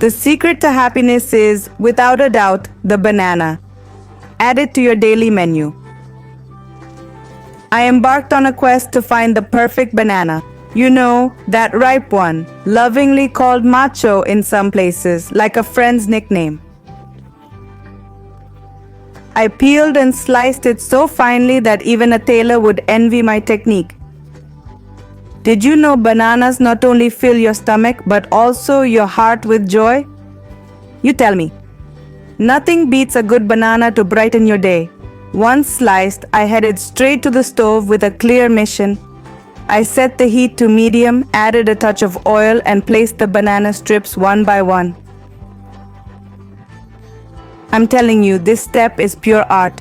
The secret to happiness is, without a doubt, the banana. Add it to your daily menu. I embarked on a quest to find the perfect banana. You know, that ripe one, lovingly called macho in some places, like a friend's nickname. I peeled and sliced it so finely that even a tailor would envy my technique. Did you know bananas not only fill your stomach but also your heart with joy? You tell me. Nothing beats a good banana to brighten your day. Once sliced, I headed straight to the stove with a clear mission. I set the heat to medium, added a touch of oil, and placed the banana strips one by one. I'm telling you, this step is pure art.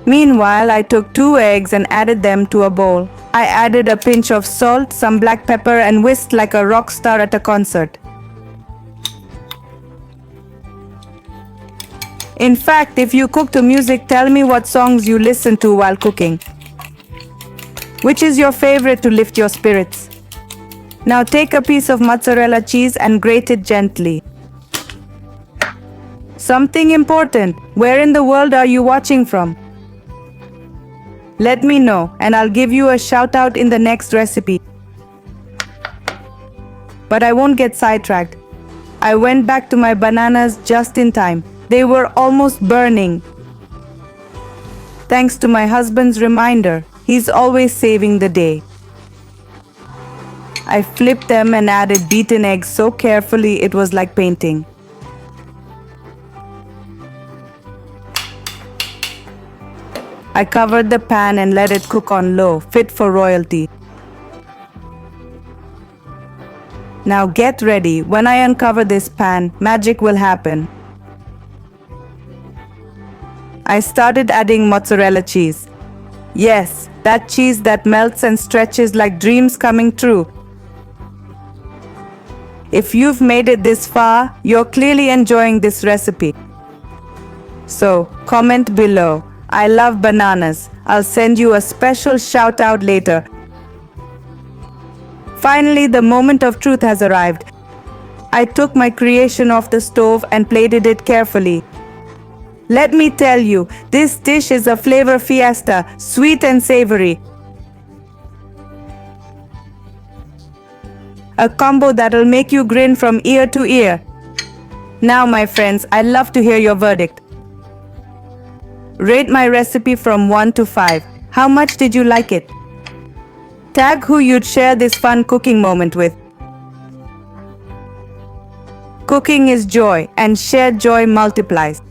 Meanwhile, I took 2 eggs and added them to a bowl. I added a pinch of salt, some black pepper, and whisked like a rock star at a concert. In fact, if you cook to music, tell me what songs you listen to while cooking. Which is your favorite to lift your spirits? Now take a piece of mozzarella cheese and grate it gently. Something important. Where in the world are you watching from? Let me know and I'll give you a shout out in the next recipe. But I won't get sidetracked. I went back to my bananas just in time. They were almost burning. Thanks to my husband's reminder, he's always saving the day. I flipped them and added beaten eggs so carefully it was like painting. I covered the pan and let it cook on low, fit for royalty. Now get ready. When I uncover this pan, magic will happen. I started adding mozzarella cheese. Yes, that cheese that melts and stretches like dreams coming true. If you've made it this far, you're clearly enjoying this recipe. So, comment below. I love bananas. I'll send you a special shout out later. Finally, the moment of truth has arrived. I took my creation off the stove and plated it carefully. Let me tell you, this dish is a flavor fiesta, sweet and savory. A combo that'll make you grin from ear to ear. Now, my friends, I'd love to hear your verdict. Rate my recipe from 1 to 5. How much did you like it? Tag who you'd share this fun cooking moment with. Cooking is joy, and shared joy multiplies.